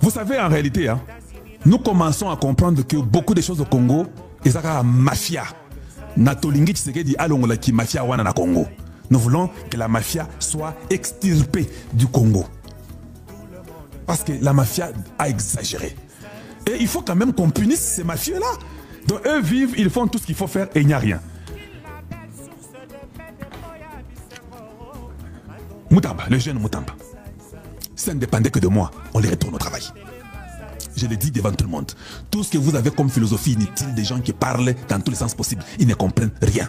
Vous savez, en réalité, hein, nous commençons à comprendre que beaucoup de choses au Congo, ils ont la mafia. Natolingi Tshisekedi alongola ki mafia wana na Congo. Nous voulons que la mafia soit extirpée du Congo. Parce que la mafia a exagéré. Et il faut quand même qu'on punisse ces mafieux-là. Donc eux vivent, ils font tout ce qu'il faut faire et il n'y a rien. Moutamba, le jeune Moutamba. Ça ne dépendait que de moi. On les retourne au travail. Je le dis devant tout le monde. Tout ce que vous avez comme philosophie inutile, des gens qui parlent dans tous les sens possibles, ils ne comprennent rien.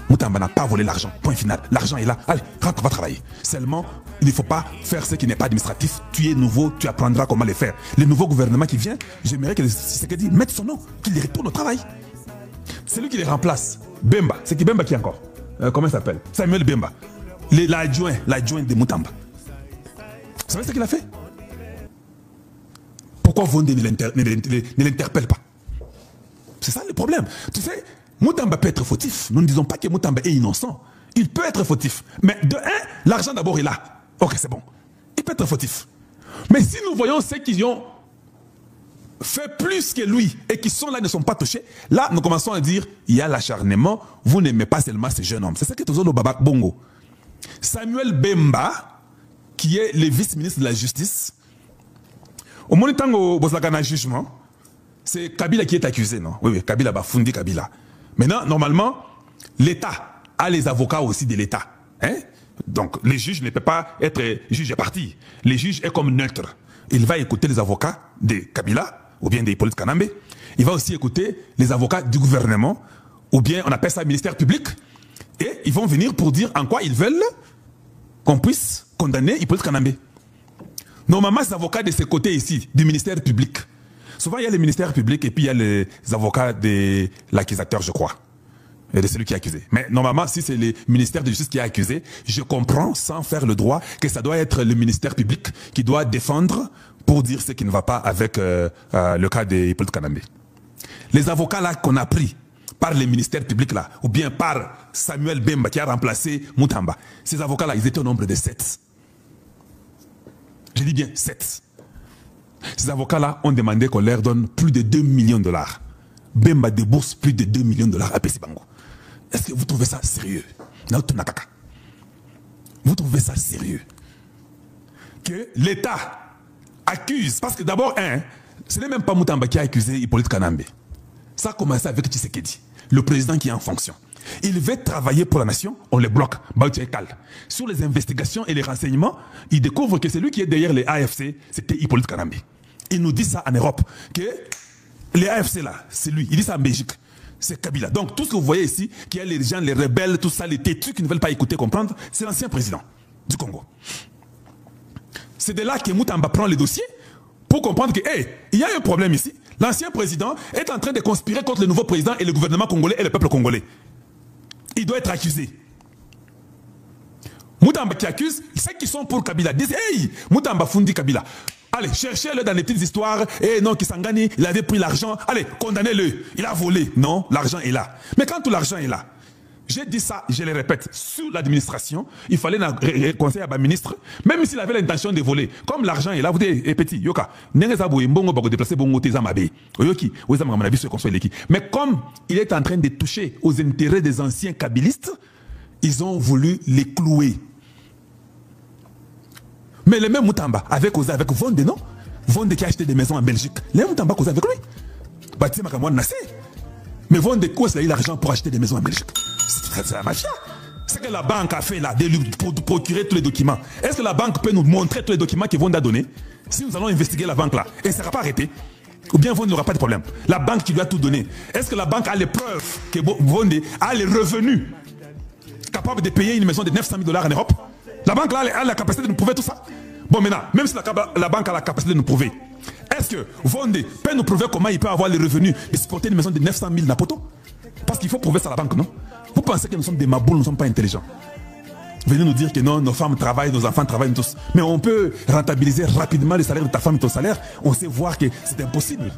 Moutamba n'a pas volé l'argent. Point final. L'argent est là. Allez, rentre, va travailler. Seulement, il ne faut pas faire ce qui n'est pas administratif. Tu es nouveau, tu apprendras comment le faire. Le nouveau gouvernement qui vient, j'aimerais que Tshisekedi mette son nom, qu'il les retourne au travail. C'est lui qui les remplace. Bemba. C'est qui Bemba qui encore comment il s'appelle? Samuel Bemba. L'adjoint de Moutamba. Vous savez ce qu'il a fait? Pourquoi Vondé ne l'interpelle pas? C'est ça le problème. Tu sais, Moutamba peut être fautif. Nous ne disons pas que Moutamba est innocent. Il peut être fautif. Mais de un, l'argent d'abord est là. Ok, c'est bon. Il peut être fautif. Mais si nous voyons ceux qui ont fait plus que lui et qui sont là, ne sont pas touchés, là, nous commençons à dire, il y a l'acharnement, vous n'aimez pas seulement ce jeune homme. C'est ça que Tozo Baba Bongo. Samuel Bemba, qui est le vice-ministre de la Justice, au moment où il y a un jugement, c'est Kabila qui est accusé, non? Oui, Kabila va fonder Kabila. Maintenant, normalement, l'État a les avocats aussi de l'État. Hein? Donc, les juges ne peuvent pas être juge et parti. Les juges est comme neutre. Il va écouter les avocats de Kabila, ou bien des Hippolyte Kanambe. Il va aussi écouter les avocats du gouvernement, ou bien on appelle ça ministère public. Et ils vont venir pour dire en quoi ils veulent qu'on puisse condamner Hippolyte Kanambe. Normalement, ces avocats de ce côté ici, du ministère public. Souvent, il y a le ministère public et puis il y a les avocats de l'accusateur, je crois. Et de celui qui est accusé. Mais normalement, si c'est le ministère de justice qui est accusé, je comprends, sans faire le droit, que ça doit être le ministère public qui doit défendre pour dire ce qui ne va pas avec le cas de Hippolyte Kanambe. Les avocats là qu'on a pris par les ministères publics là, ou bien par Samuel Bemba qui a remplacé Moutamba, ces avocats là, ils étaient au nombre de 7. Je dis bien 7. Ces avocats-là ont demandé qu'on leur donne plus de 2 millions de dollars. Bemba débourse plus de 2 millions de dollars à Pessi Bango. Est-ce que vous trouvez ça sérieux? Vous trouvez ça sérieux? Que l'État accuse, parce que d'abord, ce n'est même pas Moutamba qui a accusé Hippolyte Kanambe. Ça a commencé avec Tshisekedi, le président qui est en fonction. Il veut travailler pour la nation, on le bloque. Sur les investigations et les renseignements, il découvre que celui qui est derrière les AFC, c'était Hippolyte Kanambe. Il nous dit ça en Europe, que les AFC là, c'est lui. Il dit ça en Belgique, c'est Kabila. Donc tout ce que vous voyez ici, qu'il y a les gens, les rebelles, tout ça, les têtus qui ne veulent pas écouter, comprendre, c'est l'ancien président du Congo. C'est de là que Moutamba prend le dossier pour comprendre que, il y a un problème ici. L'ancien président est en train de conspirer contre le nouveau président et le gouvernement congolais et le peuple congolais. Il doit être accusé. Moutamba qui accuse, ceux qui sont pour Kabila disent, hey, Moutamba fundi Kabila. Allez, cherchez-le dans les petites histoires. Eh non, Kisangani, il avait pris l'argent. Allez, condamnez-le. Il a volé. Non, l'argent est là. Mais quand tout l'argent est là, j'ai dit ça, je le répète, sous l'administration, il fallait conseiller à ma ministre, même s'il avait l'intention de voler. Comme l'argent est là, vous dites, petit, yoka, mais comme il est en train de toucher aux intérêts des anciens kabylistes, ils ont voulu les clouer. Mais le même Moutamba, avec Vondé, non? Vondé qui a acheté des maisons en Belgique. Les Moutamba causé avec lui. Mais Vondé, quoi, il a eu l'argent pour acheter des maisons en Belgique? C'est la mafia. C'est que la banque a fait là, de lui procurer tous les documents. Est-ce que la banque peut nous montrer tous les documents qu'ils vont donner? Si nous allons investiguer la banque là, et ça ne sera pas arrêté, ou bien Vondé n'aura pas de problème. La banque qui lui a tout donné. Est-ce que la banque a les preuves que Vondé a les revenus capables de payer une maison de 900 000 $ en Europe? La banque là a la capacité de nous prouver tout ça. Bon, maintenant, même si la banque a la capacité de nous prouver, est-ce que Vondé peut nous prouver comment il peut avoir les revenus de supporter une maison de 900 000 Napoto? Parce qu'il faut prouver ça à la banque, non? Vous pensez que nous sommes des maboules, nous ne sommes pas intelligents. Venez nous dire que non, nos femmes travaillent, nos enfants travaillent tous. Mais on peut rentabiliser rapidement le salaire de ta femme et ton salaire. On sait voir que c'est impossible.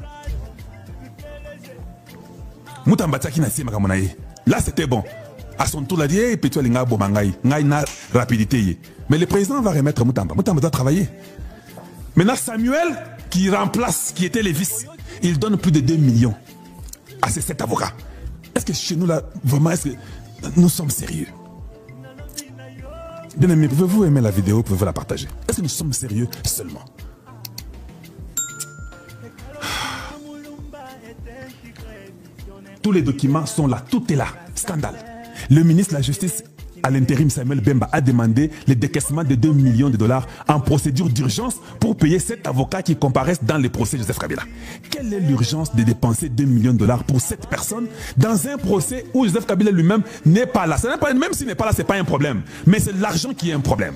Là, c'était bon. À son tour, il a dit, hey, petit Alinga Bomangaï, Ngaïna rapidité. Mais le président va remettre Moutamba. Moutamba doit travailler. Maintenant, Samuel qui remplacent, qui étaient les vices, ils donnent plus de 2 millions à ces 7 avocats. Est-ce que chez nous, là, vraiment, est-ce que nous sommes sérieux? Bien aimé, pouvez-vous aimer la vidéo, pouvez-vous la partager? Est-ce que nous sommes sérieux seulement? Tous les documents sont là, tout est là. Scandale. Le ministre de la Justice à l'intérim Samuel Bemba a demandé le décaissement de 2 millions de dollars en procédure d'urgence pour payer 7 avocats qui comparaissent dans les procès Joseph Kabila. Quelle est l'urgence de dépenser 2 millions de dollars pour 7 personnes dans un procès où Joseph Kabila lui-même n'est pas là? Même s'il n'est pas là, ce n'est pas un problème. Mais c'est l'argent qui est un problème.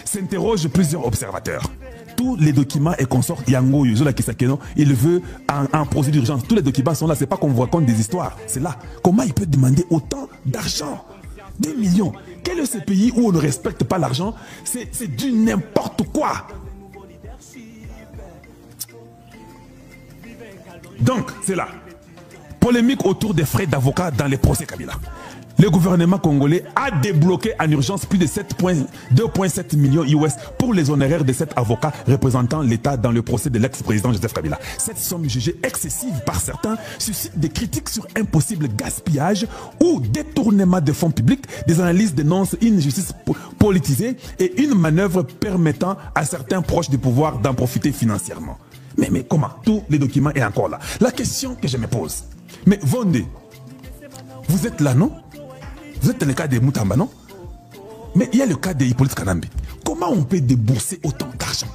S'interrogent plusieurs observateurs. Tous les documents et consorts, Yango, Yozola Kisakeno, il veut en procédure d'urgence. Tous les documents sont là, c'est pas qu'on vous raconte des histoires. C'est là. Comment il peut demander autant d'argent? 2 millions. Quel est ce pays où on ne respecte pas l'argent? C'est du n'importe quoi. Donc, c'est là. Polémique autour des frais d'avocat dans les procès Kabila. Le gouvernement congolais a débloqué en urgence plus de 2,7 millions US pour les honoraires de 7 avocats représentant l'État dans le procès de l'ex-président Joseph Kabila. Cette somme jugée excessive par certains suscite des critiques sur un possible gaspillage ou détournement de fonds publics. Des analyses dénoncent une justice politisée et une manœuvre permettant à certains proches du pouvoir d'en profiter financièrement. Mais comment? Tous les documents sont encore là. La question que je me pose, mais Vondé, vous êtes là, non? Vous êtes dans le cas de Moutamba, non? Mais il y a le cas de Hippolyte Kanambe. Comment on peut débourser autant d'argent?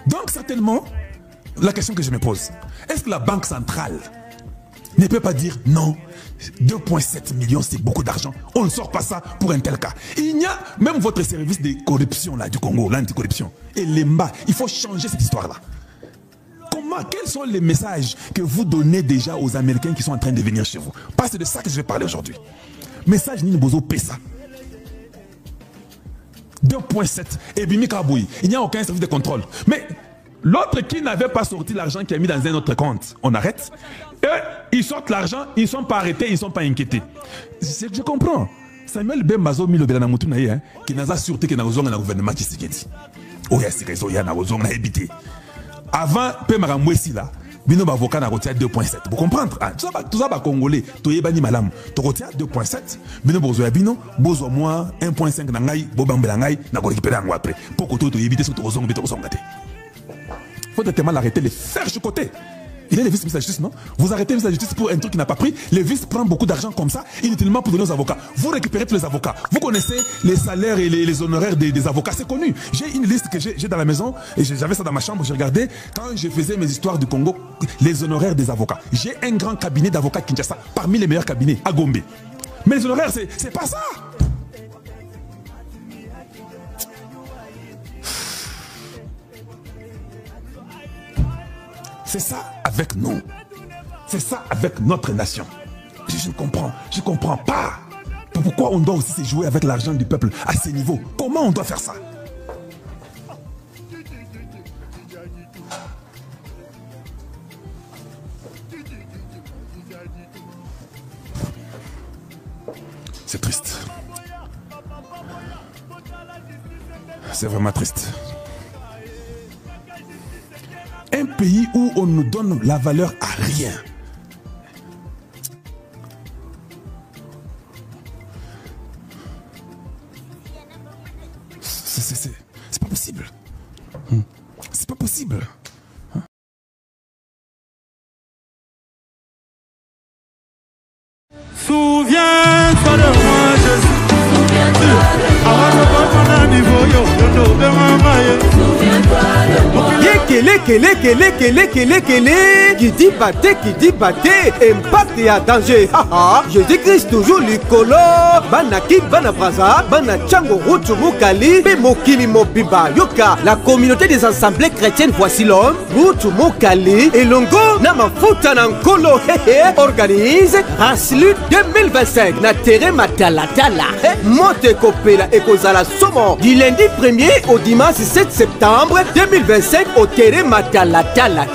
Donc certainement, la question que je me pose, est-ce que la Banque centrale ne peut pas dire non, 2,7 millions c'est beaucoup d'argent, on ne sort pas ça pour un tel cas? Il y a même votre service de corruption là, du Congo, l'anticorruption, et l'EMBA, il faut changer cette histoire-là. Quels sont les messages que vous donnez déjà aux Américains qui sont en train de venir chez vous? Parce que c'est de ça que je vais parler aujourd'hui. Message Nini Bozo Pessa. 2,7. Et Bimi Kaboui. Il n'y a aucun service de contrôle. Mais l'autre qui n'avait pas sorti l'argent qui a mis dans un autre compte, on arrête. Eux, ils sortent l'argent, ils ne sont pas arrêtés, ils ne sont pas inquiétés. Je comprends. Samuel Bembazo Milo Belanamoutunaye, qui n'a pas sûreté que dans le gouvernement qui s'est dit. Oh, il y a ces réseaux, il y a un habité. Avant, Pemara Mwesi là, bino avocat na rotia 2,7. Vous comprenez? Tout ça va congolais. To yebani malam. To rotia 2,7. Bino bozo ya bino, bozo moi 1,5 na ngai, bobambela ngai, na ko récupérer en après. Pour que to yebite sur to ozonga bito ozonga te. Faut tellement l'arrêter, les faire sur côté. Il est le vice-ministre de la justice, non? Vous arrêtez le ministre de la justice pour un truc qui n'a pas pris. Le vice prend beaucoup d'argent comme ça, inutilement pour donner aux avocats. Vous récupérez tous les avocats. Vous connaissez les salaires et les honoraires des avocats, c'est connu. J'ai une liste que j'ai dans la maison, et j'avais ça dans ma chambre, j'ai regardé, quand je faisais mes histoires du Congo, les honoraires des avocats. J'ai un grand cabinet d'avocats Kinshasa, parmi les meilleurs cabinets, à Gombe. Mais les honoraires, c'est pas ça. C'est ça avec nous. C'est ça avec notre nation. Je ne comprends pas. Pourquoi on doit aussi se jouer avec l'argent du peuple à ce niveau? Comment on doit faire ça? C'est triste. C'est vraiment triste. Un pays où on nous donne la valeur à rien. C'est pas possible. C'est pas possible. Souviens-toi de moi, Jésus. Souviens-toi de moi. Qui dit batté, impact et à danger. Jésus-Christ toujours likolo. Banaki, Banabraza, Banachango, Rutumukali, Mokili Mobiba, Yoka. La communauté des assemblées chrétiennes, voici l'homme. Rutumukali et Longo, Namafuta Nankolo, organise Raslu 2025. Na Tere Matalatala, Monte Kopela et Kozala Somo. Du lundi 1er au dimanche 7 septembre 2025 au Tere Matalatala.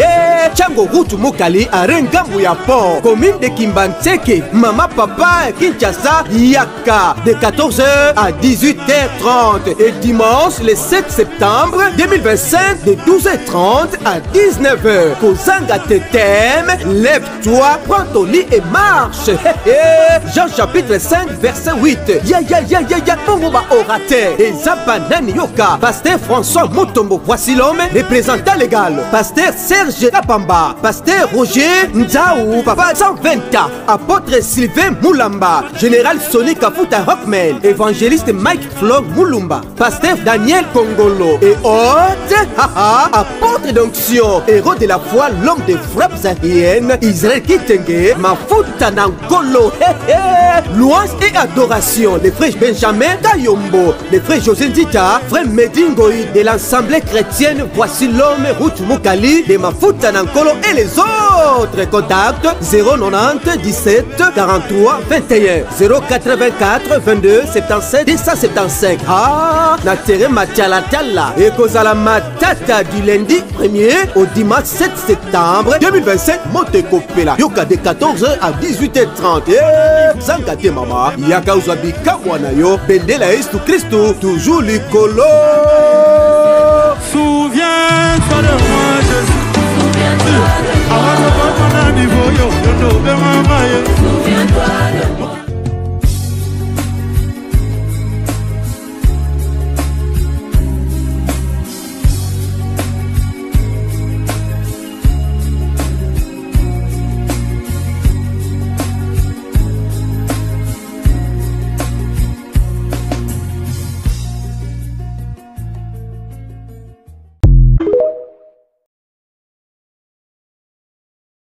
Tchango Rutu Mokali à Rengambu ya Pont, commune de Kimbanteke. Maman Papa Kinshasa Yaka de 14h à 18h30 et dimanche le 7 septembre 2025 de 12h30 à 19h. Kozanga Tetem, lève-toi, prends ton lit et marche. Jean chapitre 5 verset 8. Ya Pongoba Orateur et Zabanani Yoka. Pasteur François Mutombo, voici l'homme, représentant légal. Pasteur Serge Kapamba, pasteur Roger Nzaou, papa 120, apôtre Sylvain Moulamba, général Sonny Kafuta Rockman, évangéliste Mike Flo Moulumba, pasteur Daniel Kongolo et autres, apôtre d'onction, héros de la foi, l'homme des frappes aériennes, Israël Kitenge, Mafuta Nankolo, louange et adoration, les frères Benjamin Kayombo, les frères José Ndita, frère Medingoï de l'Assemblée chrétienne, voici l'homme Ruth Mukali de Mafuta Nankolo et les autres contacts 090 17 43 21 084 22 77 275. Natere Matialatala et Kozala Matata du lundi 1er au dimanche 7 septembre 2025 Monteko Pela Yoka de 14h à 18h30. Zangate Mama Yaka Uzabi Kamwanayo Bendela Yesu Christo toujours Likolo. Souviens-toi de moi, Jésus. Souviens-toi de moi. Souviens-toi de moi.